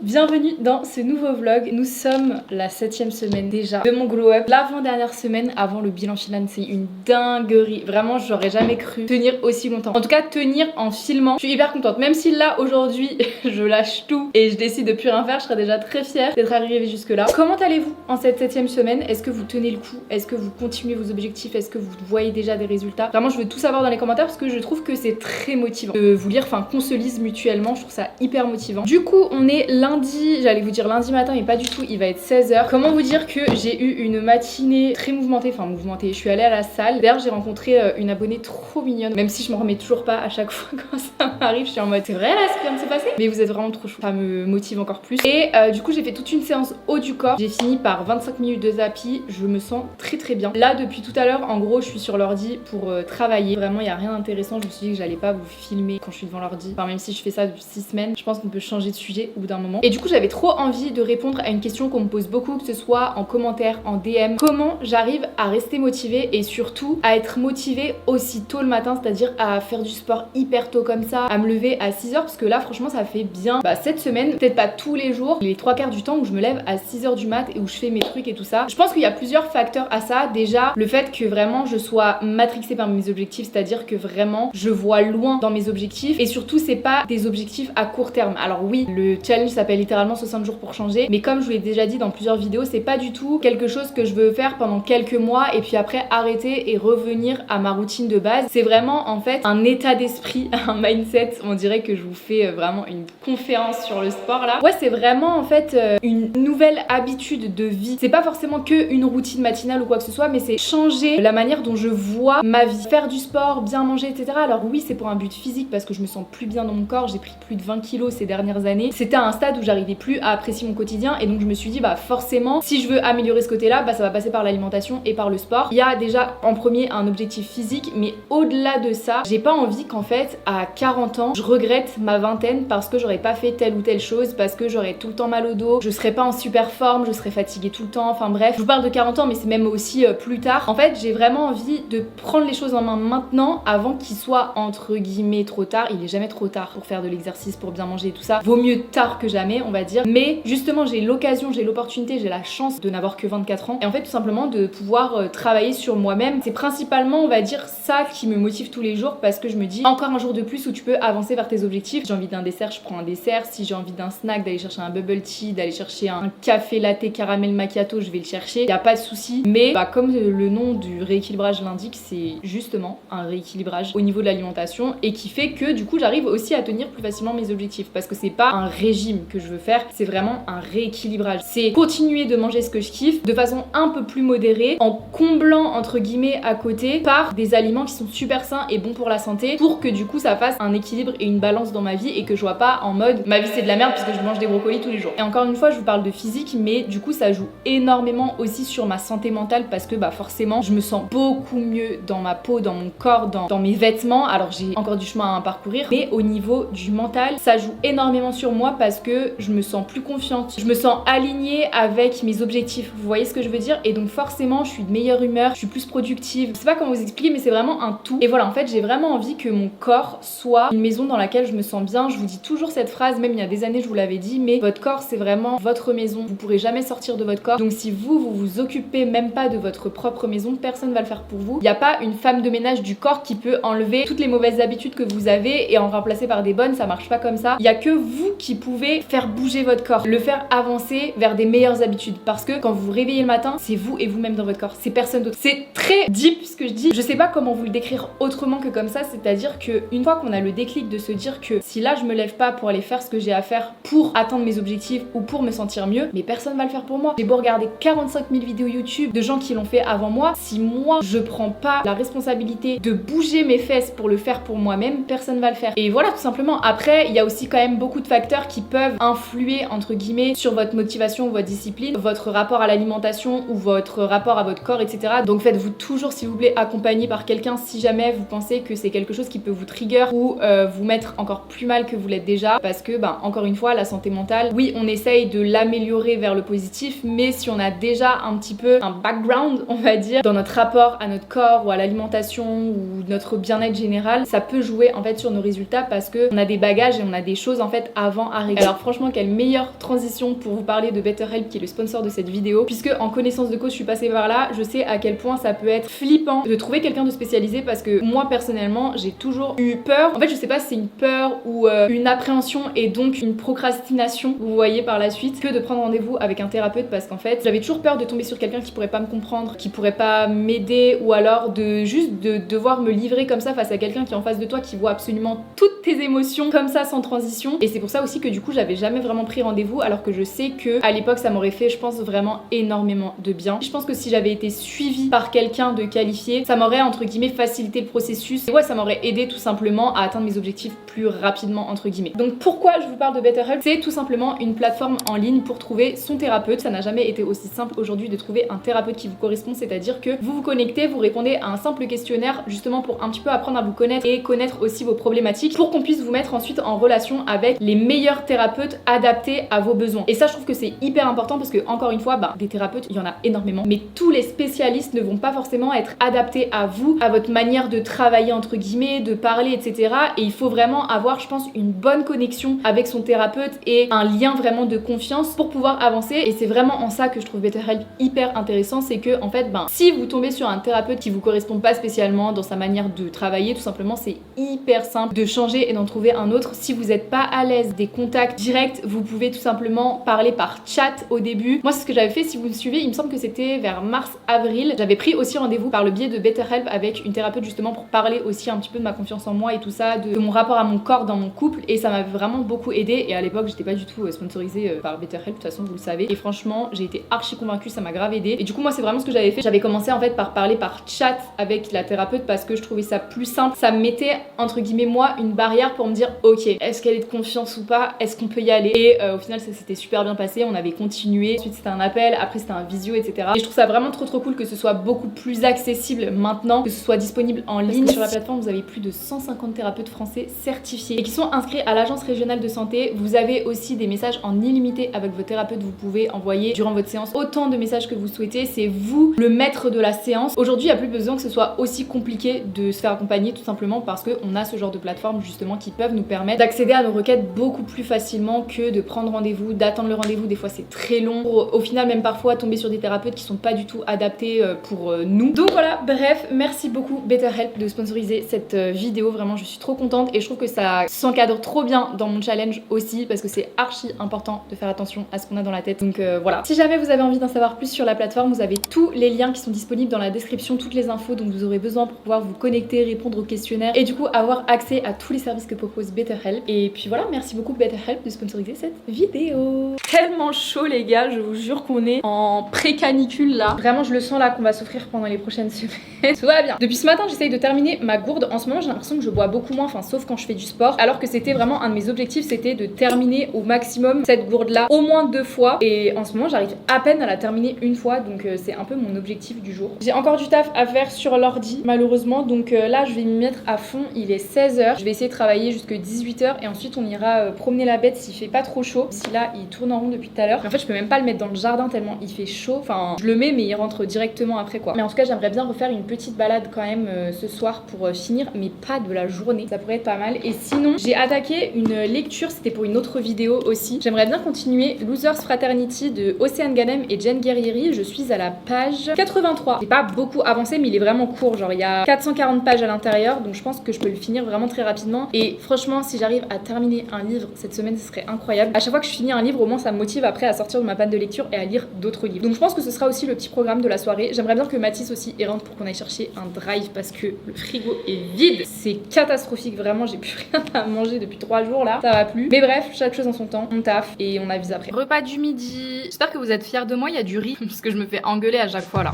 Bienvenue dans ce nouveau vlog. Nous sommes la 7e semaine déjà de mon glow up. L'avant-dernière semaine avant le bilan final, c'est une dinguerie. Vraiment, j'aurais jamais cru tenir aussi longtemps. En tout cas, tenir en filmant. Je suis hyper contente. Même si là, aujourd'hui, je lâche tout et je décide de plus rien faire, je serais déjà très fière d'être arrivée jusque là. Comment allez-vous en cette 7e semaine? Est-ce que vous tenez le coup? Est-ce que vous continuez vos objectifs? Est-ce que vous voyez déjà des résultats? Vraiment, je veux tout savoir dans les commentaires parce que je trouve que c'est très motivant de vous lire, enfin qu'on se lise mutuellement. Je trouve ça hyper motivant. Du coup, on est lundi, j'allais vous dire lundi matin mais pas du tout, il va être 16h. Comment vous dire que j'ai eu une matinée très mouvementée, enfin mouvementée, je suis allée à la salle. D'ailleurs j'ai rencontré une abonnée trop mignonne, même si je m'en remets toujours pas à chaque fois quand ça m'arrive, je suis en mode c'est vrai là ce qui vient de se passer? Mais vous êtes vraiment trop chou, ça me motive encore plus. Et du coup j'ai fait toute une séance haut du corps, j'ai fini par 25 minutes de tapis, je me sens très bien. Là depuis tout à l'heure, en gros je suis sur l'ordi pour travailler, vraiment il n'y a rien d'intéressant, je me suis dit que j'allais pas vous filmer quand je suis devant l'ordi, enfin même si je fais ça depuis 6 semaines, je pense qu'on peut changer de sujet au bout d'un moment. Et du coup j'avais trop envie de répondre à une question qu'on me pose beaucoup, que ce soit en commentaire, en DM. Comment j'arrive à rester motivée et surtout à être motivée aussi tôt le matin, c'est-à-dire à faire du sport hyper tôt comme ça, à me lever à 6h, parce que là franchement ça fait bien cette semaine, peut-être pas tous les jours, les 3/4 du temps où je me lève à 6h du mat et où je fais mes trucs et tout ça. Je pense qu'il y a plusieurs facteurs à ça. Déjà le fait que vraiment je sois matrixée par mes objectifs, c'est-à-dire que vraiment je vois loin dans mes objectifs et surtout c'est pas des objectifs à court terme. Alors oui, le challenge s'appelle littéralement 60 jours pour changer, mais comme je vous l'ai déjà dit dans plusieurs vidéos, c'est pas du tout quelque chose que je veux faire pendant quelques mois et puis après arrêter et revenir à ma routine de base. C'est vraiment en fait un état d'esprit, un mindset. On dirait que je vous fais vraiment une conférence sur le sport là. Ouais, c'est vraiment en fait une nouvelle habitude de vie. C'est pas forcément que une routine matinale ou quoi que ce soit, mais c'est changer la manière dont je vois ma vie. Faire du sport, bien manger, etc. Alors oui, c'est pour un but physique parce que je me sens plus bien dans mon corps. J'ai pris plus de 20 kilos ces dernières années. C'était à un stade où j'arrivais plus à apprécier mon quotidien et donc je me suis dit forcément si je veux améliorer ce côté là ça va passer par l'alimentation et par le sport. Il y a déjà en premier un objectif physique, mais au-delà de ça j'ai pas envie qu'en fait à 40 ans je regrette ma vingtaine parce que j'aurais pas fait telle ou telle chose, parce que j'aurais tout le temps mal au dos, je serais pas en super forme, je serais fatiguée tout le temps, enfin bref, je vous parle de 40 ans mais c'est même aussi plus tard. En fait j'ai vraiment envie de prendre les choses en main maintenant avant qu'il soit entre guillemets trop tard. Il est jamais trop tard pour faire de l'exercice, pour bien manger et tout ça, vaut mieux tard que jamais on va dire, mais justement j'ai l'occasion, j'ai l'opportunité, j'ai la chance de n'avoir que 24 ans et en fait tout simplement de pouvoir travailler sur moi-même. C'est principalement on va dire ça qui me motive tous les jours parce que je me dis encore un jour de plus où tu peux avancer vers tes objectifs. J'ai envie d'un dessert, je prends un dessert. Si j'ai envie d'un snack, d'aller chercher un bubble tea, d'aller chercher un café latte caramel macchiato, je vais le chercher, y a pas de souci. Mais comme le nom du rééquilibrage l'indique, c'est justement un rééquilibrage au niveau de l'alimentation et qui fait que du coup j'arrive aussi à tenir plus facilement mes objectifs parce que c'est pas un régime que je veux faire, c'est vraiment un rééquilibrage. C'est continuer de manger ce que je kiffe de façon un peu plus modérée, en comblant entre guillemets à côté par des aliments qui sont super sains et bons pour la santé, pour que du coup ça fasse un équilibre et une balance dans ma vie et que je sois pas en mode ma vie c'est de la merde puisque je mange des brocolis tous les jours. Et encore une fois, je vous parle de physique, mais du coup ça joue énormément aussi sur ma santé mentale parce que bah forcément je me sens beaucoup mieux dans ma peau, dans mon corps, dans mes vêtements. Alors j'ai encore du chemin à parcourir, mais au niveau du mental, ça joue énormément sur moi parce que je me sens plus confiante, je me sens alignée avec mes objectifs, vous voyez ce que je veux dire? Et donc forcément je suis de meilleure humeur, je suis plus productive, je sais pas comment vous expliquer, mais c'est vraiment un tout. Et voilà, en fait j'ai vraiment envie que mon corps soit une maison dans laquelle je me sens bien. Je vous dis toujours cette phrase, même il y a des années je vous l'avais dit, mais votre corps c'est vraiment votre maison, vous pourrez jamais sortir de votre corps. Donc si vous vous occupez même pas de votre propre maison, personne va le faire pour vous. Il n'y a pas une femme de ménage du corps qui peut enlever toutes les mauvaises habitudes que vous avez et en remplacer par des bonnes, ça marche pas comme ça. Il y a que vous qui pouvez faire bouger votre corps, le faire avancer vers des meilleures habitudes, parce que quand vous vous réveillez le matin, c'est vous et vous-même dans votre corps, c'est personne d'autre. C'est très deep ce que je dis, je sais pas comment vous le décrire autrement que comme ça, c'est-à-dire que une fois qu'on a le déclic de se dire que si là je me lève pas pour aller faire ce que j'ai à faire pour atteindre mes objectifs ou pour me sentir mieux, mais personne va le faire pour moi. J'ai beau regarder 45 000 vidéos YouTube de gens qui l'ont fait avant moi, si moi je prends pas la responsabilité de bouger mes fesses pour le faire pour moi-même, personne va le faire. Et voilà, tout simplement. Après, il y a aussi quand même beaucoup de facteurs qui peuvent influer entre guillemets sur votre motivation ou votre discipline, votre rapport à l'alimentation ou votre rapport à votre corps, etc. Donc faites-vous toujours s'il vous plaît accompagner par quelqu'un si jamais vous pensez que c'est quelque chose qui peut vous trigger ou vous mettre encore plus mal que vous l'êtes déjà, parce que encore une fois, la santé mentale, oui on essaye de l'améliorer vers le positif, mais si on a déjà un petit peu un background on va dire dans notre rapport à notre corps ou à l'alimentation ou notre bien-être général, ça peut jouer en fait sur nos résultats parce que on a des bagages et on a des choses en fait avant à régler. Alors franchement, quelle meilleure transition pour vous parler de BetterHelp qui est le sponsor de cette vidéo, puisque en connaissance de cause je suis passée par là, je sais à quel point ça peut être flippant de trouver quelqu'un de spécialisé, parce que moi personnellement j'ai toujours eu peur, en fait je sais pas si c'est une peur ou une appréhension et donc une procrastination, vous voyez par la suite, que de prendre rendez-vous avec un thérapeute, parce qu'en fait j'avais toujours peur de tomber sur quelqu'un qui pourrait pas me comprendre, qui pourrait pas m'aider, ou alors de juste de devoir me livrer comme ça face à quelqu'un qui est en face de toi, qui voit absolument toutes tes émotions comme ça sans transition. Et c'est pour ça aussi que du coup j'avais jamais vraiment pris rendez-vous, alors que je sais que à l'époque ça m'aurait fait, je pense, vraiment énormément de bien. Je pense que si j'avais été suivie par quelqu'un de qualifié, ça m'aurait entre guillemets facilité le processus et ouais, ça m'aurait aidé tout simplement à atteindre mes objectifs plus rapidement entre guillemets. Donc pourquoi je vous parle de BetterHelp? C'est tout simplement une plateforme en ligne pour trouver son thérapeute. Ça n'a jamais été aussi simple aujourd'hui de trouver un thérapeute qui vous correspond, c'est-à-dire que vous vous connectez, vous répondez à un simple questionnaire justement pour un petit peu apprendre à vous connaître et connaître aussi vos problématiques, pour qu'on puisse vous mettre ensuite en relation avec les meilleurs thérapeutes adaptés à vos besoins. Et ça, je trouve que c'est hyper important parce que encore une fois, des thérapeutes, il y en a énormément, mais tous les spécialistes ne vont pas forcément être adaptés à vous, à votre manière de travailler entre guillemets, de parler, etc. Et il faut vraiment avoir, je pense, une bonne connexion avec son thérapeute et un lien vraiment de confiance pour pouvoir avancer. Et c'est vraiment en ça que je trouve BetterHelp hyper intéressant, c'est que en fait, si vous tombez sur un thérapeute qui vous correspond pas spécialement dans sa manière de travailler, tout simplement, c'est hyper simple de changer et d'en trouver un autre. Si vous n'êtes pas à l'aise des contacts directs, vous pouvez tout simplement parler par chat au début. Moi, c'est ce que j'avais fait. Si vous me suivez, il me semble que c'était vers mars-avril. J'avais pris aussi rendez-vous par le biais de BetterHelp avec une thérapeute justement pour parler aussi un petit peu de ma confiance en moi et tout ça, de mon rapport à mon corps dans mon couple, et ça m'avait vraiment beaucoup aidé. Et à l'époque, j'étais pas du tout sponsorisée par BetterHelp, de toute façon, vous le savez. Et franchement, j'ai été archi convaincue, ça m'a grave aidé. Et du coup, moi, c'est vraiment ce que j'avais fait. J'avais commencé en fait par parler par chat avec la thérapeute parce que je trouvais ça plus simple. Ça me mettait entre guillemets moi une barrière pour me dire ok, est-ce qu'elle est de confiance ou pas, est-ce qu'on peut y aller. Et au final ça s'était super bien passé, on avait continué, ensuite c'était un appel, après c'était un visio, etc. Et je trouve ça vraiment trop cool que ce soit beaucoup plus accessible maintenant, que ce soit disponible en ligne. Sur la plateforme vous avez plus de 150 thérapeutes français certifiés et qui sont inscrits à l'agence régionale de santé. Vous avez aussi des messages en illimité avec vos thérapeutes, vous pouvez envoyer durant votre séance autant de messages que vous souhaitez, c'est vous le maître de la séance. Aujourd'hui il n'y a plus besoin que ce soit aussi compliqué de se faire accompagner, tout simplement parce qu'on a ce genre de plateforme justement qui peuvent nous permettre d'accéder à nos requêtes beaucoup plus facilement que de prendre rendez-vous, d'attendre le rendez-vous. Des fois c'est très long pour, au final même parfois tomber sur des thérapeutes qui sont pas du tout adaptés pour nous. Donc voilà, bref, merci beaucoup BetterHelp de sponsoriser cette vidéo, vraiment je suis trop contente et je trouve que ça s'encadre trop bien dans mon challenge aussi, parce que c'est archi important de faire attention à ce qu'on a dans la tête. Donc voilà, si jamais vous avez envie d'en savoir plus sur la plateforme, vous avez tous les liens qui sont disponibles dans la description, toutes les infos dont vous aurez besoin pour pouvoir vous connecter, répondre aux questionnaires et du coup avoir accès à tous les services que propose BetterHelp. Et puis voilà, merci beaucoup BetterHelp de sponsoriser autoriser cette vidéo. Tellement chaud les gars, je vous jure qu'on est en pré-canicule là. Vraiment je le sens là qu'on va souffrir pendant les prochaines semaines. Tout va bien. Depuis ce matin j'essaye de terminer ma gourde. En ce moment j'ai l'impression que je bois beaucoup moins, enfin sauf quand je fais du sport. Alors que c'était vraiment un de mes objectifs, c'était de terminer au maximum cette gourde là au moins 2 fois. Et en ce moment j'arrive à peine à la terminer une fois, donc c'est un peu mon objectif du jour. J'ai encore du taf à faire sur l'ordi malheureusement, donc là je vais m'y mettre à fond. Il est 16h, je vais essayer de travailler jusqu'à 18h et ensuite on ira promener la bête s'il fait pas trop chaud. Si là il tourne en rond depuis tout à l'heure. En fait je peux même pas le mettre dans le jardin tellement il fait chaud. Enfin je le mets mais il rentre directement après quoi. Mais en tout cas j'aimerais bien refaire une petite balade quand même ce soir pour finir, mais pas de la journée. Ça pourrait être pas mal. Et sinon j'ai attaqué une lecture, c'était pour une autre vidéo aussi. J'aimerais bien continuer Losers Fraternity de Océane Ganem et Jen Guerrieri. Je suis à la page 83. J'ai pas beaucoup avancé mais il est vraiment court, genre il y a 440 pages à l'intérieur, donc je pense que je peux le finir vraiment très rapidement. Et franchement si j'arrive à terminer un livre cette semaine ce serait incroyable. À chaque fois que je finis un livre au moins ça me motive après à sortir de ma panne de lecture et à lire d'autres livres. Donc je pense que ce sera aussi le petit programme de la soirée. J'aimerais bien que Mathis aussi y rentre pour qu'on aille chercher un drive parce que le frigo est vide. C'est catastrophique vraiment, j'ai plus rien à manger depuis 3 jours là, ça va plus. Mais bref, chaque chose en son temps, on taffe et on avise après. Repas du midi. J'espère que vous êtes fiers de moi, il y a du riz parce que je me fais engueuler à chaque fois là.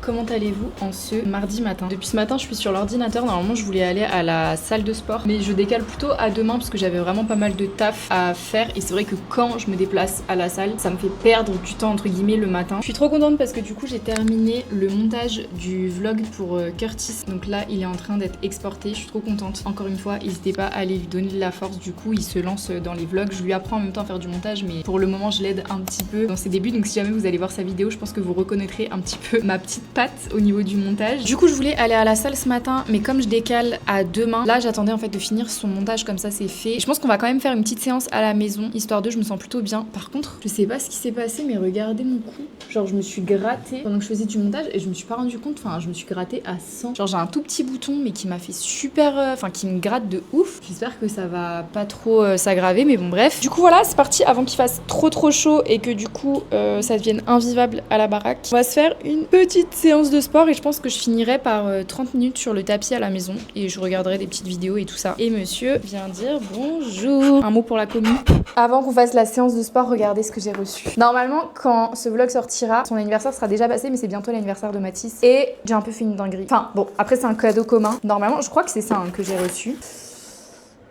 Comment allez-vous en ce mardi matin? Depuis ce matin je suis sur l'ordinateur, normalement je voulais aller à la salle de sport mais je décale plutôt à demain parce que j'avais vraiment pas mal de taf à faire et c'est vrai que quand je me déplace à la salle ça me fait perdre du temps entre guillemets le matin. Je suis trop contente parce que du coup j'ai terminé le montage du vlog pour Curtis, donc là il est en train d'être exporté, je suis trop contente. Encore une fois n'hésitez pas à aller lui donner de la force, du coup il se lance dans les vlogs, je lui apprends en même temps à faire du montage mais pour le moment je l'aide un petit peu dans ses débuts, donc si jamais vous allez voir sa vidéo je pense que vous reconnaîtrez un petit peu ma petite patte au niveau du montage. Du coup je voulais aller à la salle ce matin mais comme je décale à demain, là j'attendais en fait de finir son montage comme ça c'est fait. Je pense qu'on va quand même faire une petite séance à la maison histoire de je me sens plutôt bien. Par contre je sais pas ce qui s'est passé mais regardez mon cou, genre je me suis grattée pendant que je faisais du montage et je me suis pas rendu compte, enfin je me suis grattée à 100. Genre j'ai un tout petit bouton mais qui m'a fait super, enfin qui me gratte de ouf. J'espère que ça va pas trop s'aggraver mais bon bref. Du coup voilà c'est parti avant qu'il fasse trop chaud et que du coup ça devienne invivable à la baraque. On va se faire une petite séance de sport et je pense que je finirai par 30 minutes sur le tapis à la maison et je regarderai des petites vidéos et tout ça. Et monsieur vient dire bonjour. Un mot pour la commu. Avant qu'on fasse la séance de sport, regardez ce que j'ai reçu. Normalement quand ce vlog sortira, son anniversaire sera déjà passé mais c'est bientôt l'anniversaire de Mathis et j'ai un peu fait une dinguerie. Enfin bon, après c'est un cadeau commun. Normalement je crois que c'est ça hein, que j'ai reçu.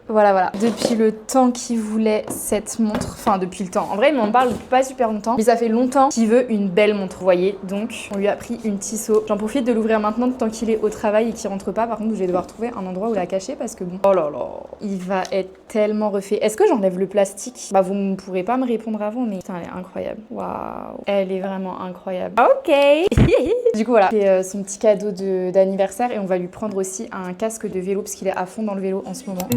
Voilà. Depuis le temps qu'il voulait cette montre, enfin depuis le temps. En vrai, il m'en parle depuis pas super longtemps, mais ça fait longtemps qu'il veut une belle montre, vous voyez. Donc, on lui a pris une Tissot. J'en profite de l'ouvrir maintenant tant qu'il est au travail et qu'il rentre pas. Par contre, je vais devoir trouver un endroit où la cacher parce que bon, oh là là, il va être tellement refait. Est-ce que j'enlève le plastique? Bah, vous ne pourrez pas me répondre avant, mais putain, elle est incroyable. Waouh, elle est vraiment incroyable. Ok. Du coup, voilà, c'est son petit cadeau d'anniversaire et on va lui prendre aussi un casque de vélo parce qu'il est à fond dans le vélo en ce moment.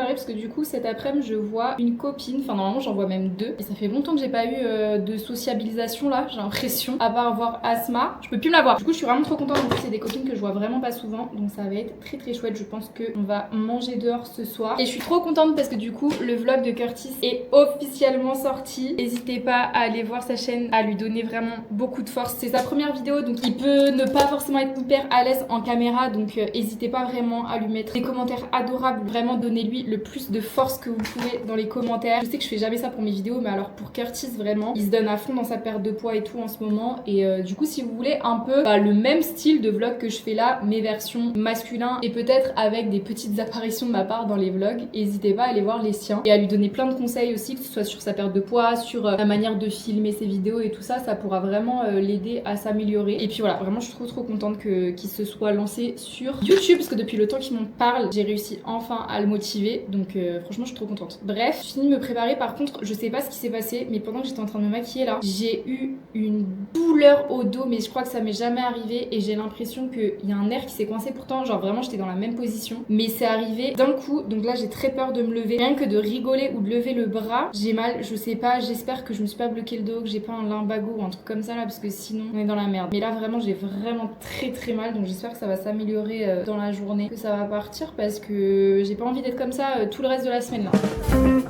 Parce que du coup cet après-midi je vois une copine, enfin normalement j'en vois même 2 et ça fait longtemps que j'ai pas eu de sociabilisation là, j'ai l'impression, à part voir Asma, je peux plus me la voir. Du coup je suis vraiment trop contente, en plus c'est des copines que je vois vraiment pas souvent donc ça va être très chouette. Je pense qu'on va manger dehors ce soir et je suis trop contente parce que du coup le vlog de Curtis est officiellement sorti. N'hésitez pas à aller voir sa chaîne, à lui donner vraiment beaucoup de force, c'est sa première vidéo donc il peut ne pas forcément être hyper à l'aise en caméra donc n'hésitez pas vraiment à lui mettre des commentaires adorables, vraiment donnez-lui le plus plus de force que vous pouvez dans les commentaires. Je sais que je fais jamais ça pour mes vidéos, mais alors pour Curtis vraiment, il se donne à fond dans sa perte de poids et tout en ce moment. Et du coup si vous voulez un peu le même style de vlog que je fais là, mes versions masculins et peut-être avec des petites apparitions de ma part dans les vlogs, n'hésitez pas à aller voir les siens et à lui donner plein de conseils aussi, que ce soit sur sa perte de poids, sur la manière de filmer ses vidéos et tout ça, ça pourra vraiment l'aider à s'améliorer. Et puis voilà, vraiment je suis trop contente qu'il se soit lancé sur YouTube, parce que depuis le temps qu'il m'en parle, j'ai réussi enfin à le motiver, donc franchement je suis trop contente. Bref, je finis de me préparer. Par contre, je sais pas ce qui s'est passé, mais pendant que j'étais en train de me maquiller là, j'ai eu une douleur au dos, mais je crois que ça m'est jamais arrivé et j'ai l'impression qu'il y a un nerf qui s'est coincé. Pourtant genre vraiment j'étais dans la même position, mais c'est arrivé d'un coup, donc là j'ai très peur de me lever. Rien que de rigoler ou de lever le bras, j'ai mal, je sais pas, j'espère que je me suis pas bloqué le dos, que j'ai pas un lumbago ou un truc comme ça là, parce que sinon on est dans la merde. Mais là vraiment j'ai vraiment très mal, donc j'espère que ça va s'améliorer dans la journée, que ça va partir, parce que j'ai pas envie d'être comme ça tout le reste de la semaine là.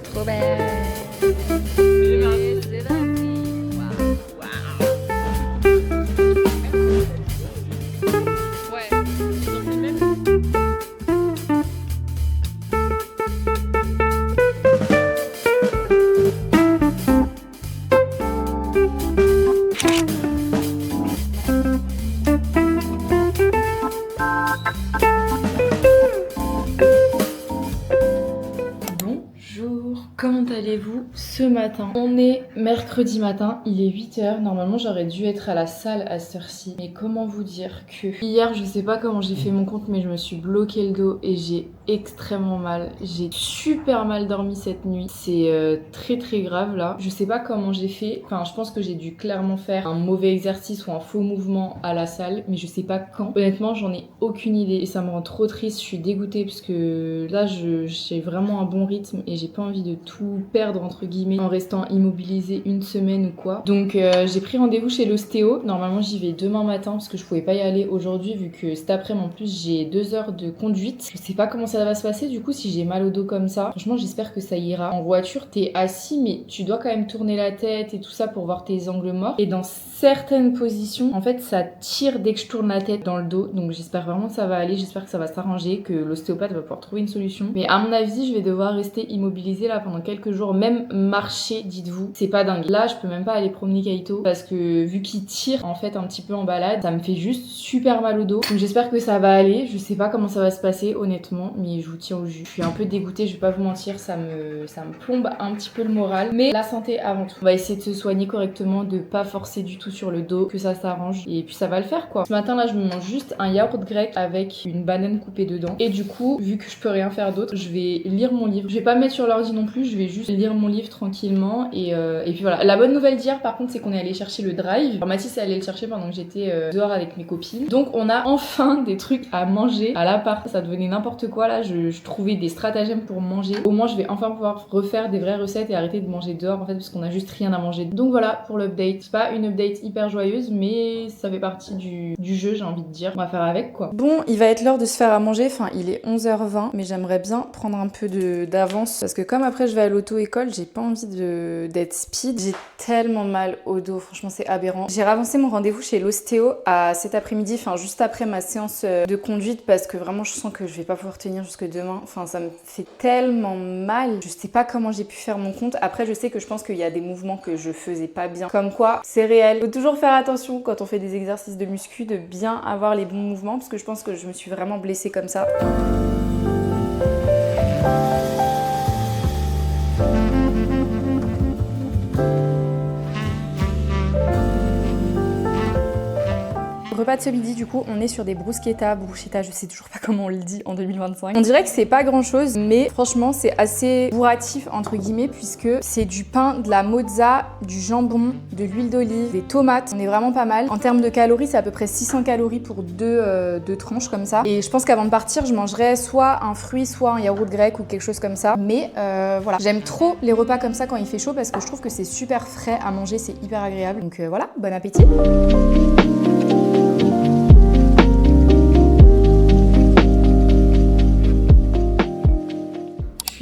Trop belle. Comment allez-vous ce matin? On est mercredi matin, il est 8h. Normalement j'aurais dû être à la salle à cette heure-ci. Mais comment vous dire que hier, je sais pas comment j'ai fait mon compte, mais je me suis bloqué le dos et j'ai extrêmement mal. J'ai super mal dormi cette nuit. C'est très grave là. Je sais pas comment j'ai fait. Enfin, je pense que j'ai dû clairement faire un mauvais exercice ou un faux mouvement à la salle, mais je sais pas quand. Honnêtement, j'en ai aucune idée et ça me rend trop triste. Je suis dégoûtée parce que là, j'ai vraiment un bon rythme et j'ai pas envie de tout perdre entre guillemets en restant immobilisée une semaine ou quoi. Donc j'ai pris rendez-vous chez l'ostéo. Normalement j'y vais demain matin parce que je pouvais pas y aller aujourd'hui vu que cet après-midi en plus j'ai 2 heures de conduite. Je sais pas comment ça va se passer du coup si j'ai mal au dos comme ça. Franchement j'espère que ça ira. En voiture t'es assis mais tu dois quand même tourner la tête et tout ça pour voir tes angles morts. Et dans certaines positions en fait ça tire dès que je tourne la tête dans le dos. Donc j'espère vraiment que ça va aller. J'espère que ça va s'arranger, que l'ostéopathe va pouvoir trouver une solution. Mais à mon avis je vais devoir rester immobilisée là pendant quelques jours, même marcher, dites-vous, c'est pas dingue. Là, je peux même pas aller promener Kaito parce que vu qu'il tire en fait un petit peu en balade, ça me fait juste super mal au dos. Donc j'espère que ça va aller. Je sais pas comment ça va se passer honnêtement, mais je vous tiens au jus. Je suis un peu dégoûtée, je vais pas vous mentir, ça me plombe un petit peu le moral, mais la santé avant tout. On va essayer de se soigner correctement, de pas forcer du tout sur le dos, que ça s'arrange et puis ça va le faire quoi. Ce matin là, je me mange juste un yaourt grec avec une banane coupée dedans et du coup, vu que je peux rien faire d'autre, je vais lire mon livre. Je vais pas me mettre sur l'ordi non plus, je vais juste lire mon livre tranquillement et puis voilà. La bonne nouvelle d'hier par contre c'est qu'on est allé chercher le drive. Alors Mathis est allé le chercher pendant que j'étais dehors avec mes copines. Donc on a enfin des trucs à manger à l'appart. Ça devenait n'importe quoi là, je trouvais des stratagèmes pour manger. Au moins je vais enfin pouvoir refaire des vraies recettes et arrêter de manger dehors en fait parce qu'on a juste rien à manger. Donc voilà pour l'update. C'est pas une update hyper joyeuse mais ça fait partie du jeu, j'ai envie de dire. On va faire avec quoi. Bon, il va être l'heure de se faire à manger. Enfin il est 11h20 mais j'aimerais bien prendre un peu d'avance parce que comme après je vais à l'auto-école, j'ai pas envie d'être speed. J'ai tellement mal au dos, franchement c'est aberrant. J'ai ravancé mon rendez-vous chez l'ostéo à cet après-midi, enfin juste après ma séance de conduite parce que vraiment je sens que je vais pas pouvoir tenir jusque demain. Enfin ça me fait tellement mal. Je sais pas comment j'ai pu faire mon compte. Après je sais que je pense qu'il y a des mouvements que je faisais pas bien. Comme quoi c'est réel. Faut toujours faire attention quand on fait des exercices de muscu de bien avoir les bons mouvements parce que je pense que je me suis vraiment blessée comme ça. Repas de ce midi, du coup, on est sur des bruschetta, je sais toujours pas comment on le dit en 2025. On dirait que c'est pas grand chose, mais franchement, c'est assez bourratif, entre guillemets, puisque c'est du pain, de la mozza, du jambon, de l'huile d'olive, des tomates. On est vraiment pas mal. En termes de calories, c'est à peu près 600 calories pour deux tranches comme ça. Et je pense qu'avant de partir, je mangerais soit un fruit, soit un yaourt grec ou quelque chose comme ça. Mais voilà, j'aime trop les repas comme ça quand il fait chaud parce que je trouve que c'est super frais à manger, c'est hyper agréable. Donc voilà, bon appétit!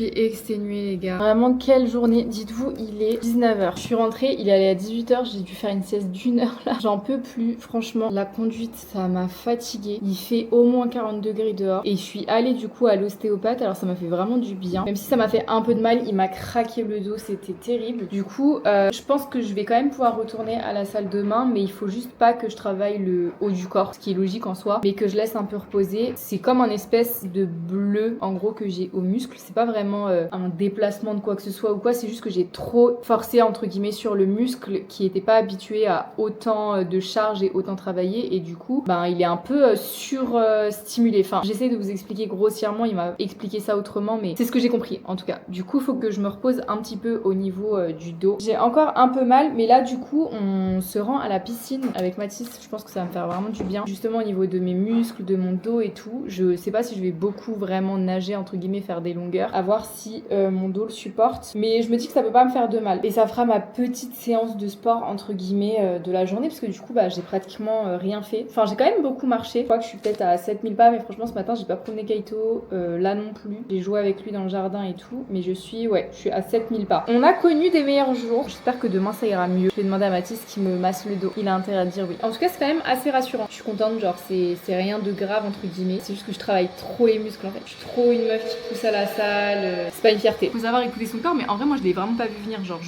suis exténuée les gars. Vraiment quelle journée. Dites-vous, il est 19h. Je suis rentrée, il est allé à 18h, j'ai dû faire une sieste d'une heure là. J'en peux plus. Franchement, la conduite, ça m'a fatiguée. Il fait au moins 40 degrés dehors. Et je suis allée du coup à l'ostéopathe. Alors ça m'a fait vraiment du bien. Même si ça m'a fait un peu de mal, il m'a craqué le dos, c'était terrible. Du coup, je pense que je vais quand même pouvoir retourner à la salle demain, mais il faut juste pas que je travaille le haut du corps, ce qui est logique en soi, mais que je laisse un peu reposer. C'est comme un espèce de bleu en gros que j'ai au muscle. C'est pas vraiment un déplacement de quoi que ce soit ou quoi, c'est juste que j'ai trop forcé entre guillemets sur le muscle qui était pas habitué à autant de charge et autant travailler, et du coup ben il est un peu surstimulé. Enfin, j'essaie de vous expliquer grossièrement, il m'a expliqué ça autrement, mais c'est ce que j'ai compris en tout cas. Du coup, faut que je me repose un petit peu au niveau du dos. J'ai encore un peu mal, mais là du coup on se rend à la piscine avec Mathis. Je pense que ça va me faire vraiment du bien, justement au niveau de mes muscles, de mon dos et tout. Je sais pas si je vais beaucoup vraiment nager entre guillemets, faire des longueurs, à voir si mon dos le supporte, mais je me dis que ça peut pas me faire de mal, et ça fera ma petite séance de sport entre guillemets de la journée, parce que du coup bah j'ai pratiquement rien fait. Enfin, j'ai quand même beaucoup marché. Je crois que je suis peut-être à 7000 pas, mais franchement ce matin j'ai pas promené Kaito, là non plus. J'ai joué avec lui dans le jardin et tout, mais je suis à 7000 pas. On a connu des meilleurs jours. J'espère que demain ça ira mieux. Je vais demander à Mathis qui me masse le dos. Il a intérêt à dire oui. En tout cas, c'est quand même assez rassurant. Je suis contente, genre c'est rien de grave entre guillemets. C'est juste que je travaille trop les muscles en fait. Je suis trop une meuf qui pousse à la salle. C'est pas une fierté. Faut savoir écouter son corps, mais en vrai moi je l'ai vraiment pas vu venir. Genre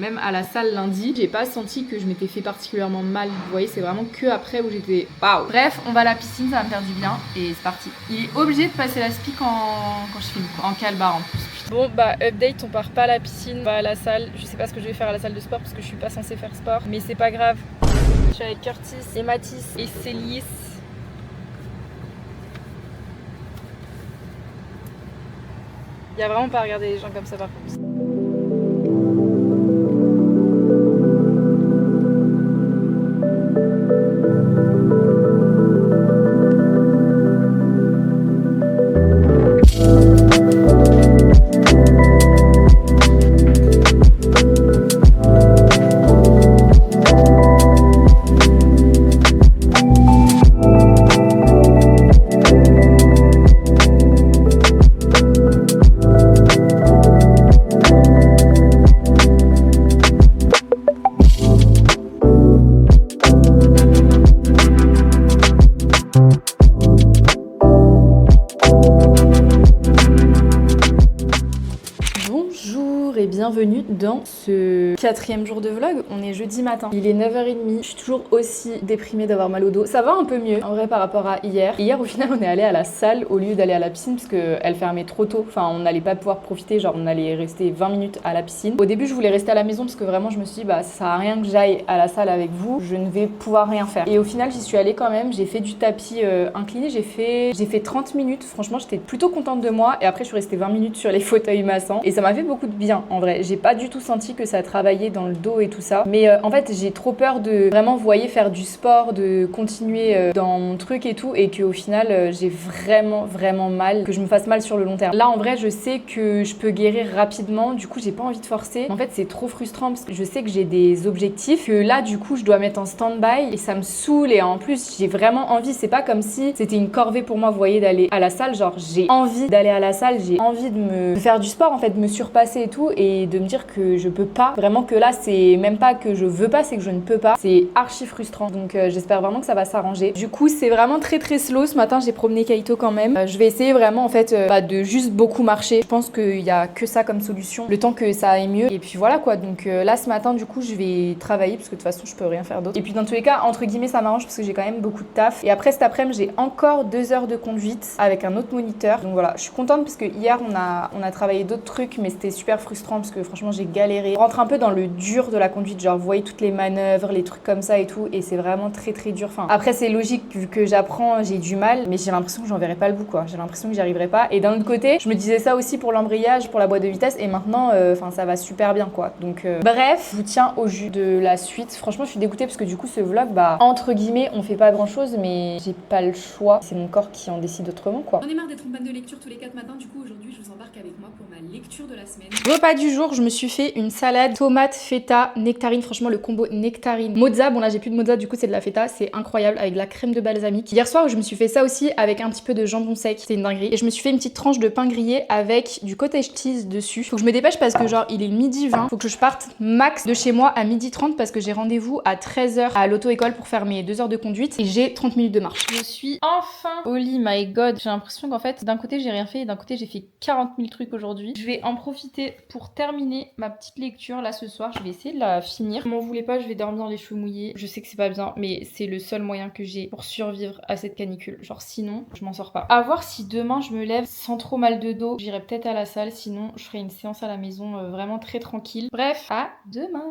même à la salle lundi, j'ai pas senti que je m'étais fait particulièrement mal. Vous voyez, c'est vraiment que après où j'étais waouh. Bref, on va à la piscine, ça va me faire du bien et c'est parti. Il est obligé de passer la spi quand je finis, en calbar en plus. Bon bah update, on part pas à la piscine, on va à la salle. Je sais pas ce que je vais faire à la salle de sport parce que je suis pas censée faire sport, mais c'est pas grave. Je suis avec Curtis et Mathis et Célis. Y a vraiment pas à regarder les gens comme ça par contre. Bienvenue dans ce 4e jour de vlog. On est jeudi matin, il est 9h30. Je suis toujours aussi déprimée d'avoir mal au dos. Ça va un peu mieux en vrai par rapport à hier. Hier au final on est allé à la salle au lieu d'aller à la piscine parce qu'elle fermait trop tôt. Enfin, on n'allait pas pouvoir profiter, genre on allait rester 20 minutes à la piscine. Au début je voulais rester à la maison parce que vraiment je me suis dit bah ça sert à rien que j'aille à la salle avec vous, je ne vais pouvoir rien faire. Et au final j'y suis allée quand même. J'ai fait du tapis incliné, j'ai fait 30 minutes. Franchement j'étais plutôt contente de moi, et après je suis restée 20 minutes sur les fauteuils massants et ça m'a fait beaucoup de bien en vrai. J'ai pas du tout senti que ça travaillait dans le dos et tout ça, mais en fait j'ai trop peur de vraiment, vous voyez, faire du sport, de continuer dans mon truc et tout, et qu'au final j'ai vraiment mal, que je me fasse mal sur le long terme. Là en vrai je sais que je peux guérir rapidement, du coup j'ai pas envie de forcer. En fait c'est trop frustrant parce que je sais que j'ai des objectifs que là du coup je dois mettre en stand-by et ça me saoule, et en plus j'ai vraiment envie. C'est pas comme si c'était une corvée pour moi, vous voyez, d'aller à la salle. Genre j'ai envie d'aller à la salle, j'ai envie de faire du sport en fait, de me surpasser et tout, et de me dire que je peux pas. Vraiment que là c'est même pas que je veux pas, c'est que je ne peux pas. C'est archi frustrant. Donc j'espère vraiment que ça va s'arranger. Du coup c'est vraiment très slow. Ce matin j'ai promené Kaito quand même. Je vais essayer vraiment en fait de juste beaucoup marcher. Je pense qu'il y a que ça comme solution, le temps que ça aille mieux. Et puis voilà quoi. Donc là ce matin du coup je vais travailler parce que de toute façon je peux rien faire d'autre. Et puis dans tous les cas entre guillemets ça m'arrange parce que j'ai quand même beaucoup de taf. Et après cet après-midi j'ai encore 2 heures de conduite avec un autre moniteur. Donc voilà, je suis contente parce que hier on a travaillé d'autres trucs, mais c'était super frustrant parce que franchement j'ai galéré. On rentre un peu dans le dur de la conduite, genre vous voyez toutes les manœuvres, les trucs comme ça et tout, et c'est vraiment très dur. Enfin après c'est logique vu que j'apprends, j'ai du mal, mais j'ai l'impression que j'en verrai pas le bout quoi. J'ai l'impression que j'y arriverai pas. Et d'un autre côté je me disais ça aussi pour l'embrayage, pour la boîte de vitesse, et maintenant enfin ça va super bien quoi. Donc bref, je vous tiens au jus de la suite. Franchement je suis dégoûtée parce que du coup ce vlog bah entre guillemets on fait pas grand chose, mais j'ai pas le choix, c'est mon corps qui en décide autrement quoi. J'en ai marre d'être en panne de lecture tous les 4 matins, du coup aujourd'hui je vous embarque avec moi pour ma lecture de la semaine. Repas du jour, je me suis suis fait une salade tomate, feta, nectarine. Franchement, le combo nectarine. Mozza, bon là j'ai plus de mozza, du coup c'est de la feta, c'est incroyable avec de la crème de balsamique. Hier soir, je me suis fait ça aussi avec un petit peu de jambon sec, c'était une dinguerie. Et je me suis fait une petite tranche de pain grillé avec du cottage cheese dessus. Faut que je me dépêche parce que genre il est midi 20. Faut que je parte max de chez moi à midi 30 parce que j'ai rendez-vous à 13h à l'auto-école pour faire mes 2 heures de conduite et j'ai 30 minutes de marche. Je suis enfin au lit, my god. J'ai l'impression qu'en fait, d'un côté j'ai rien fait et d'un côté j'ai fait 40 000 trucs aujourd'hui. Je vais en profiter pour terminer ma petite lecture là ce soir. Je vais essayer de la finir. M'en voulez pas, je vais dormir les cheveux mouillés. Je sais que c'est pas bien, mais c'est le seul moyen que j'ai pour survivre à cette canicule. Genre sinon, je m'en sors pas. À voir si demain je me lève sans trop mal de dos. J'irai peut-être à la salle, sinon je ferai une séance à la maison vraiment très tranquille. Bref, à demain.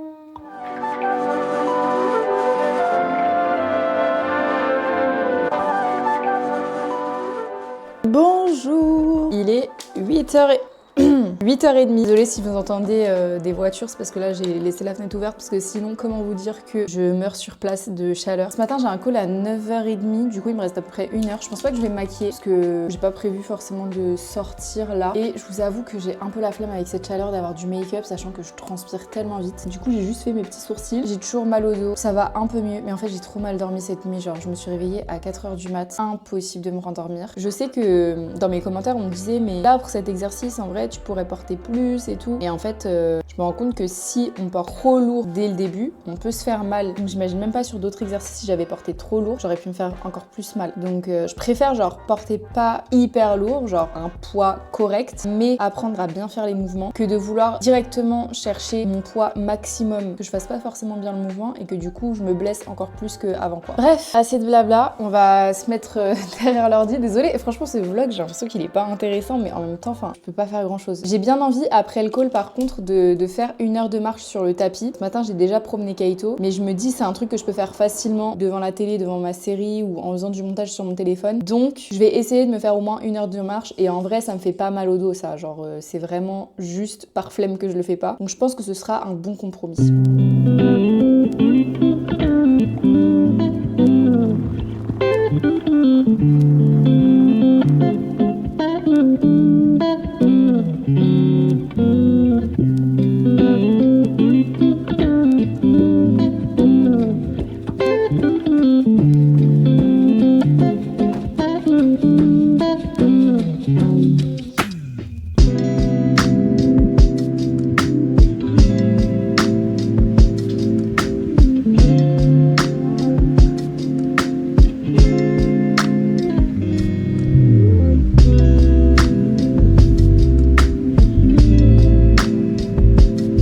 Bonjour. Il est 8h. 8h30. Désolée si vous entendez des voitures, c'est parce que là j'ai laissé la fenêtre ouverte parce que sinon comment vous dire que je meurs sur place de chaleur. Ce matin j'ai un call à 9h30, du coup il me reste à peu près 1h. Je pense pas que je vais me maquiller parce que j'ai pas prévu forcément de sortir là. Et je vous avoue que j'ai un peu la flemme avec cette chaleur d'avoir du make-up, sachant que je transpire tellement vite. Du coup j'ai juste fait mes petits sourcils. J'ai toujours mal au dos, ça va un peu mieux, mais en fait j'ai trop mal dormi cette nuit. Genre je me suis réveillée à 4h du mat, impossible de me rendormir. Je sais que dans mes commentaires on me disait mais là pour cet exercice en vrai tu pourrais porter plus et tout. Et en fait, je me rends compte que si on porte trop lourd dès le début, on peut se faire mal. Donc j'imagine même pas sur d'autres exercices si j'avais porté trop lourd, j'aurais pu me faire encore plus mal. Donc je préfère genre porter pas hyper lourd, genre un poids correct, mais apprendre à bien faire les mouvements, que de vouloir directement chercher mon poids maximum, que je fasse pas forcément bien le mouvement et que du coup je me blesse encore plus qu'avant quoi. Bref, assez de blabla, on va se mettre derrière l'ordi. Désolée, franchement ce vlog j'ai l'impression qu'il est pas intéressant, mais en même temps, enfin, je peux pas faire grand chose. J'ai bien envie après le call par contre de faire 1 heure de marche sur le tapis. Ce matin j'ai déjà promené Kaito, mais je me dis c'est un truc que je peux faire facilement devant la télé, devant ma série ou en faisant du montage sur mon téléphone. Donc je vais essayer de me faire au moins 1 heure de marche et en vrai ça me fait pas mal au dos ça, genre c'est vraiment juste par flemme que je le fais pas. Donc je pense que ce sera un bon compromis.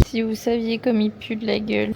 Si vous saviez comme il pue de la gueule.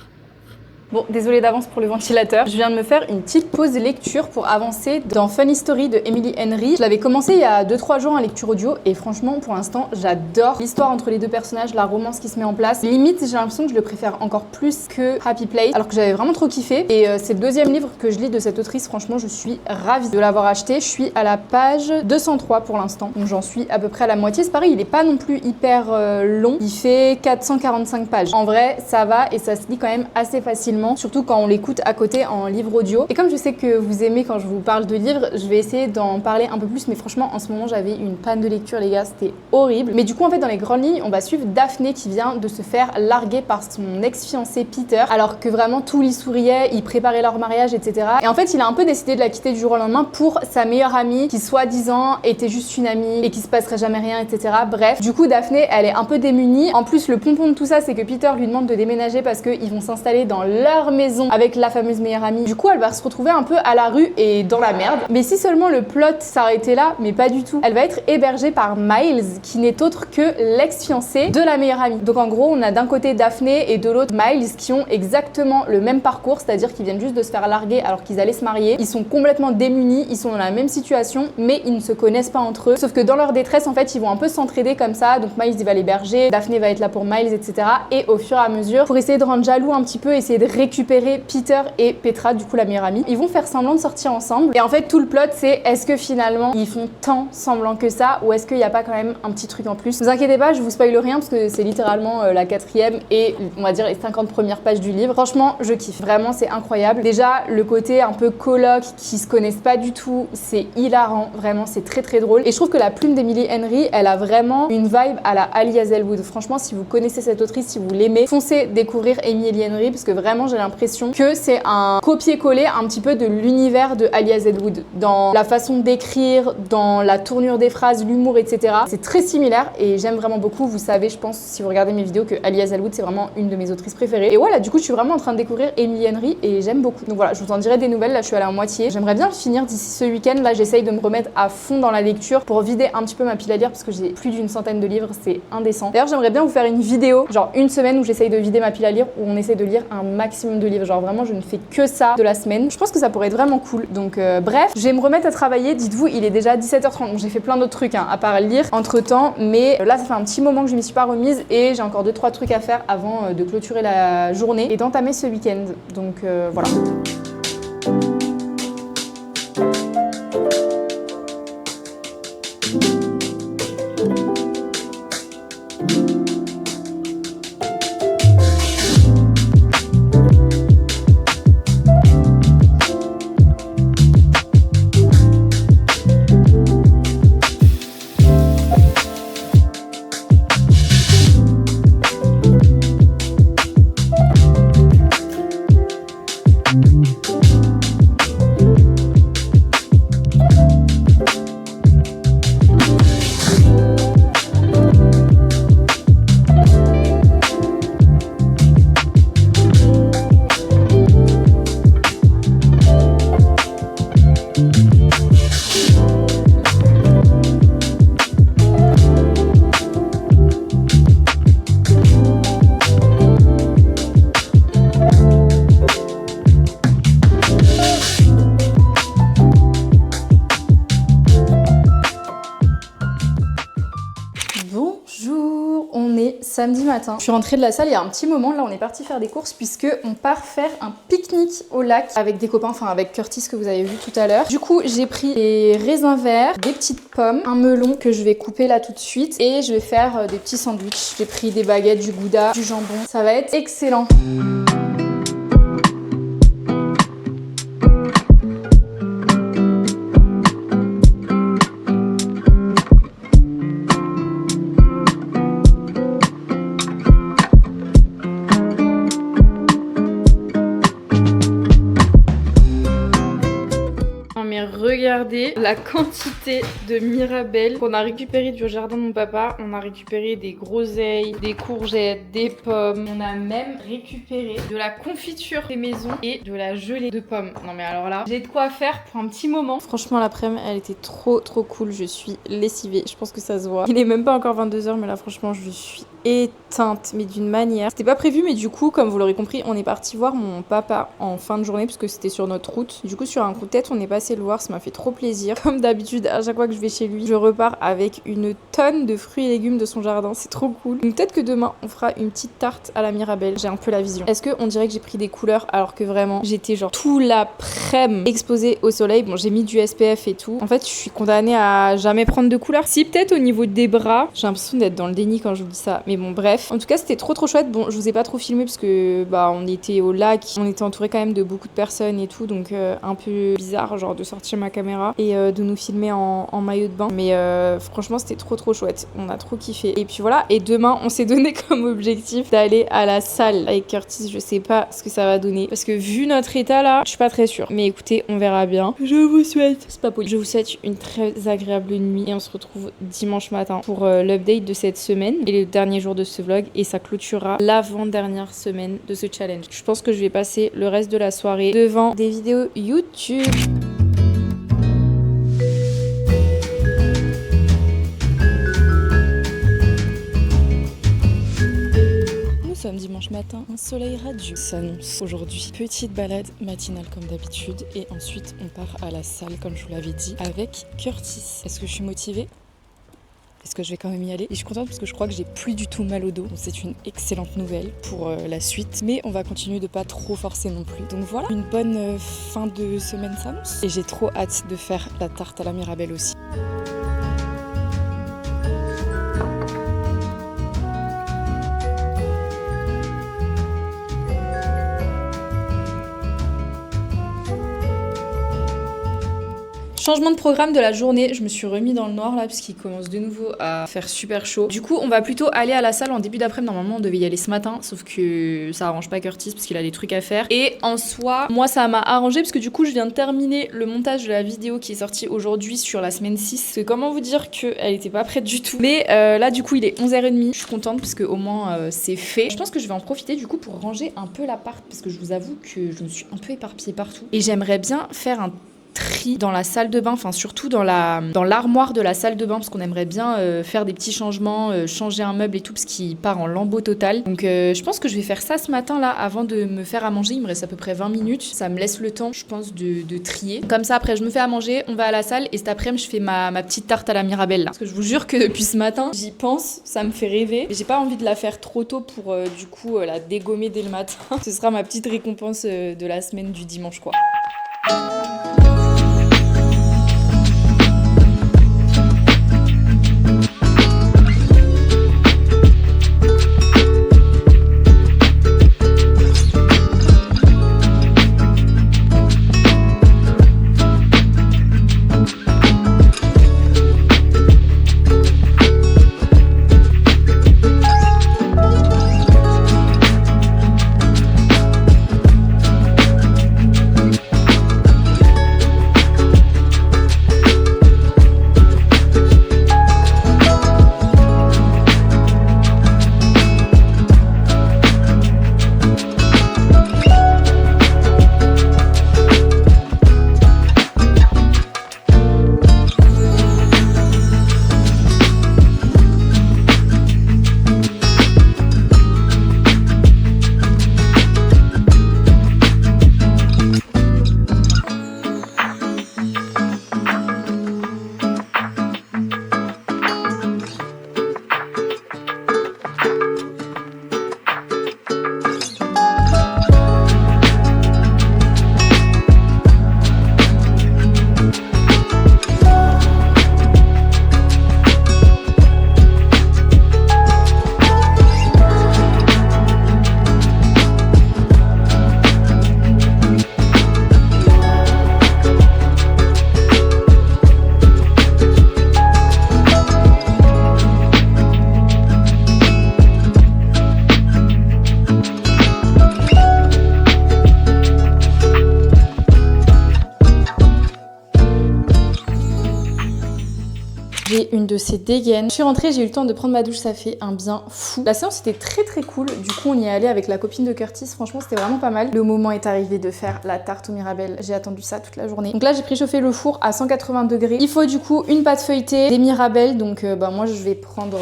Bon, désolée d'avance pour le ventilateur. Je viens de me faire une petite pause lecture pour avancer dans Funny Story de Emily Henry. Je l'avais commencé il y a 2-3 jours en lecture audio et franchement, pour l'instant, j'adore l'histoire entre les deux personnages, la romance qui se met en place. Limite, j'ai l'impression que je le préfère encore plus que Happy Place, alors que j'avais vraiment trop kiffé. Et c'est le 2e livre que je lis de cette autrice. Franchement, je suis ravie de l'avoir acheté. Je suis à la page 203 pour l'instant, donc j'en suis à peu près à la moitié. C'est pareil, il est pas non plus hyper long. Il fait 445 pages. En vrai, ça va et ça se lit quand même assez facilement. Surtout quand on l'écoute à côté en livre audio. Et comme je sais que vous aimez quand je vous parle de livres, je vais essayer d'en parler un peu plus, mais franchement en ce moment j'avais une panne de lecture les gars, c'était horrible. Mais du coup en fait dans les grandes lignes, on va suivre Daphné qui vient de se faire larguer par son ex-fiancé Peter, alors que vraiment tout lui souriait, il préparait leur mariage, etc. Et en fait il a un peu décidé de la quitter du jour au lendemain pour sa meilleure amie qui soi-disant était juste une amie et qui se passerait jamais rien, etc. Bref, du coup Daphné elle est un peu démunie. En plus le pompon de tout ça c'est que Peter lui demande de déménager parce qu'ils vont s'installer dans leur maison avec la fameuse meilleure amie. Du coup elle va se retrouver un peu à la rue et dans la merde. Mais si seulement le plot s'arrêtait là, mais pas du tout. Elle va être hébergée par Miles qui n'est autre que l'ex-fiancé de la meilleure amie. Donc en gros on a d'un côté Daphné et de l'autre Miles qui ont exactement le même parcours, c'est-à-dire qu'ils viennent juste de se faire larguer alors qu'ils allaient se marier. Ils sont complètement démunis, ils sont dans la même situation mais ils ne se connaissent pas entre eux. Sauf que dans leur détresse en fait ils vont un peu s'entraider comme ça. Donc Miles il va l'héberger, Daphné va être là pour Miles, etc. Et au fur et à mesure pour essayer de rendre jaloux un petit peu, essayer de récupérer Peter et Petra, du coup la meilleure amie. Ils vont faire semblant de sortir ensemble. Et en fait tout le plot c'est est-ce que finalement ils font tant semblant que ça ou est-ce qu'il n'y a pas quand même un petit truc en plus. Ne vous inquiétez pas, je vous spoil rien parce que c'est littéralement la 4e et on va dire les 50 premières pages du livre. Franchement je kiffe, vraiment c'est incroyable. Déjà le côté un peu coloc qui se connaissent pas du tout, c'est hilarant, vraiment c'est très très drôle. Et je trouve que la plume d'Emily Henry, elle a vraiment une vibe à la Ali Hazelwood. Franchement si vous connaissez cette autrice, si vous l'aimez, foncez découvrir Emily Henry parce que vraiment j'ai l'impression que c'est un copier-coller un petit peu de l'univers de Ali Hazelwood dans la façon d'écrire, dans la tournure des phrases, l'humour, etc. C'est très similaire et j'aime vraiment beaucoup. Vous savez, je pense, si vous regardez mes vidéos, que Ali Hazelwood c'est vraiment une de mes autrices préférées. Et voilà, du coup je suis vraiment en train de découvrir Emily Henry et j'aime beaucoup. Donc voilà, je vous en dirai des nouvelles. Là je suis à la moitié. J'aimerais bien le finir d'ici ce week-end. Là j'essaye de me remettre à fond dans la lecture pour vider un petit peu ma pile à lire parce que j'ai plus d'une centaine de livres, c'est indécent. D'ailleurs j'aimerais bien vous faire une vidéo, genre une semaine où j'essaye de vider ma pile à lire, où on essaie de lire un maximum de livres. Genre vraiment je ne fais que ça de la semaine. Je pense que ça pourrait être vraiment cool. Donc bref, je vais me remettre à travailler. Dites-vous, il est déjà 17h30. Bon, j'ai fait plein d'autres trucs à part lire entre temps, mais là ça fait un petit moment que je m'y suis pas remise et j'ai encore 2-3 trucs à faire avant de clôturer la journée et d'entamer ce week-end. Donc voilà. Samedi matin, je suis rentrée de la salle il y a un petit moment. Là on est parti faire des courses puisque on part faire un pique-nique au lac avec des copains, enfin avec Curtis que vous avez vu tout à l'heure. Du coup j'ai pris des raisins verts, des petites pommes, un melon que je vais couper là tout de suite et je vais faire des petits sandwichs. J'ai pris des baguettes, du gouda, du jambon. Ça va être excellent. Regardez la quantité de mirabelles qu'on a récupéré du jardin de mon papa. On a récupéré des groseilles, des courgettes, des pommes. On a même récupéré de la confiture fait maison et de la gelée de pommes. Non mais alors là, j'ai de quoi faire pour un petit moment. Franchement l'après-midi elle était trop cool. Je suis lessivée, je pense que ça se voit. Il est même pas encore 22h mais là franchement je suis éteinte mais d'une manière. C'était pas prévu mais du coup comme vous l'aurez compris on est parti voir mon papa en fin de journée puisque c'était sur notre route. Du coup sur un coup de tête on est passé le voir, ça m'a fait trop plaisir. Comme d'habitude à chaque fois que je vais chez lui je repars avec une tonne de fruits et légumes de son jardin, c'est trop cool. Donc peut-être que demain on fera une petite tarte à la mirabelle, j'ai un peu la vision. Est-ce qu'on dirait que j'ai pris des couleurs alors que vraiment j'étais genre tout l'après-midi exposée au soleil. Bon j'ai mis du SPF et tout. En fait je suis condamnée à jamais prendre de couleurs. Si peut-être au niveau des bras, j'ai l'impression d'être dans le déni quand je vous dis ça. Mais bon bref, en tout cas c'était trop chouette. Bon je vous ai pas trop filmé parce que bah on était au lac, on était entouré quand même de beaucoup de personnes et tout, donc un peu bizarre genre de sortir ma caméra et de nous filmer en maillot de bain. Mais franchement c'était trop chouette, on a trop kiffé. Et puis voilà, et demain on s'est donné comme objectif d'aller à la salle avec Curtis. Je sais pas ce que ça va donner parce que vu notre état là, je suis pas très sûre. Mais écoutez, on verra bien. Je vous souhaite, c'est pas poli, je vous souhaite une très agréable nuit et on se retrouve dimanche matin pour l'update de cette semaine et le dernier jour de ce vlog et ça clôturera l'avant-dernière semaine de ce challenge. Je pense que je vais passer le reste de la soirée devant des vidéos YouTube. Nous sommes dimanche matin, un soleil radieux s'annonce aujourd'hui. Petite balade matinale comme d'habitude et ensuite on part à la salle comme je vous l'avais dit avec Curtis. Est-ce que je suis motivée ? parce que je vais quand même y aller. Et je suis contente parce que je crois que j'ai plus du tout mal au dos. Donc c'est une excellente nouvelle pour la suite. Mais on va continuer de pas trop forcer non plus. Donc voilà, une bonne fin de semaine s'annonce. Et j'ai trop hâte de faire la tarte à la Mirabelle aussi. Changement de programme de la journée, je me suis remis dans le noir là parce qu'il commence de nouveau à faire super chaud. Du coup, on va plutôt aller à la salle en début d'après-midi. Normalement, on devait y aller ce matin, sauf que ça arrange pas Curtis parce qu'il a des trucs à faire. Et en soi, moi ça m'a arrangé parce que du coup, je viens de terminer le montage de la vidéo qui est sortie aujourd'hui sur la semaine 6. C'est comment vous dire qu'elle était pas prête du tout. Mais là, du coup, il est 11h30. Je suis contente parce que au moins c'est fait. Je pense que je vais en profiter du coup pour ranger un peu l'appart parce que je vous avoue que je me suis un peu éparpillée partout. Et j'aimerais bien faire un tri dans la salle de bain, enfin surtout dans l'armoire de la salle de bain parce qu'on aimerait bien faire des petits changements, changer un meuble et tout parce qu'il part en lambeau total. Donc je pense que je vais faire ça ce matin là avant de me faire à manger. Il me reste à peu près 20 minutes. Ça me laisse le temps je pense de trier. Comme ça après je me fais à manger, on va à la salle et cet après-midi je fais ma petite tarte à la Mirabelle là. Parce que je vous jure que depuis ce matin j'y pense, ça me fait rêver. Et j'ai pas envie de la faire trop tôt pour du coup la dégommer dès le matin. Ce sera ma petite récompense de la semaine du dimanche quoi. J'ai une de ces dégaines. Je suis rentrée, j'ai eu le temps de prendre ma douche, ça fait un bien fou. La séance était très très cool. Du coup, on y est allé avec la copine de Curtis. Franchement, c'était vraiment pas mal. Le moment est arrivé de faire la tarte aux Mirabelle. J'ai attendu ça toute la journée. Donc là, j'ai préchauffé le four à 180 degrés. Il faut du coup une pâte feuilletée, des Mirabelles. Donc moi, je vais prendre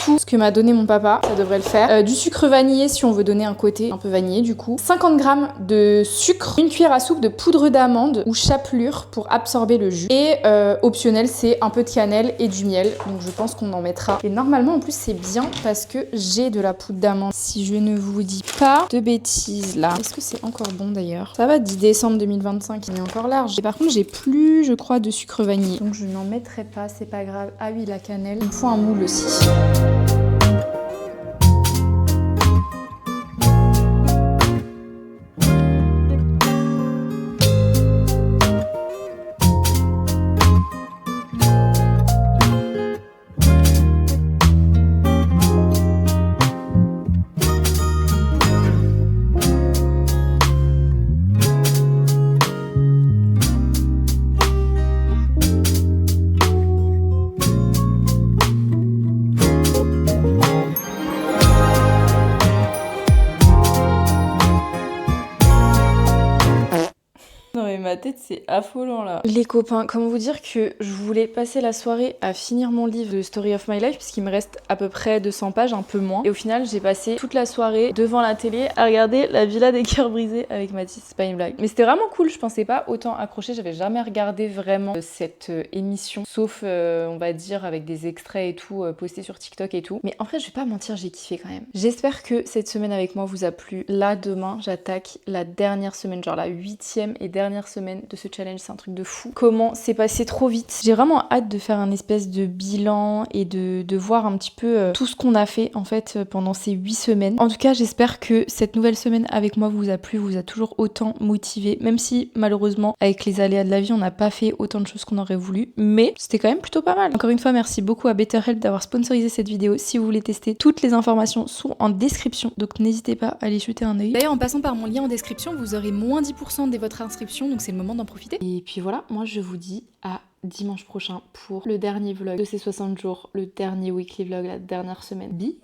tout ce que m'a donné mon papa. Ça devrait le faire. Du sucre vanillé si on veut donner un côté un peu vanillé du coup. 50 g de sucre. Une cuillère à soupe de poudre d'amande ou chapelure pour absorber le jus. Et optionnel, c'est un peu de cannelle et du miel, donc je pense qu'on en mettra. Et normalement en plus c'est bien parce que j'ai de la poudre d'amande. Si je ne vous dis pas de bêtises là. Est-ce que c'est encore bon d'ailleurs? Ça va, 10 décembre 2025, il est encore large. Et par contre j'ai plus je crois de sucre vanillé. Donc je n'en mettrai pas, c'est pas grave. Ah oui, la cannelle. Il me faut un moule aussi. tête, c'est affolant là. Les copains, comment vous dire que je voulais passer la soirée à finir mon livre de Story of My Life puisqu'il me reste à peu près 200 pages, un peu moins. Et au final, j'ai passé toute la soirée devant la télé à regarder La Villa des Cœurs Brisés avec Mathis. C'est pas une blague. Mais c'était vraiment cool, je pensais pas autant accrocher. J'avais jamais regardé vraiment cette émission, sauf on va dire avec des extraits et tout postés sur TikTok et tout. Mais en fait, je vais pas mentir, j'ai kiffé quand même. J'espère que cette semaine avec moi vous a plu. Là, demain, j'attaque la dernière semaine, genre la 8e et dernière semaine de ce challenge. C'est un truc de fou. Comment c'est passé trop vite. J'ai vraiment hâte de faire un espèce de bilan et de voir un petit peu tout ce qu'on a fait en fait pendant ces 8 semaines. En tout cas, j'espère que cette nouvelle semaine avec moi vous a plu, vous a toujours autant motivé, même si malheureusement avec les aléas de la vie on n'a pas fait autant de choses qu'on aurait voulu, mais c'était quand même plutôt pas mal. Encore une fois, merci beaucoup à BetterHelp d'avoir sponsorisé cette vidéo. Si vous voulez tester, toutes les informations sont en description, donc n'hésitez pas à aller jeter un œil. D'ailleurs, en passant par mon lien en description, vous aurez moins 10% dès votre inscription, donc c'est le moment d'en profiter. Et puis voilà, moi je vous dis à dimanche prochain pour le dernier vlog de ces 60 jours, le dernier weekly vlog, la dernière semaine. Bisous.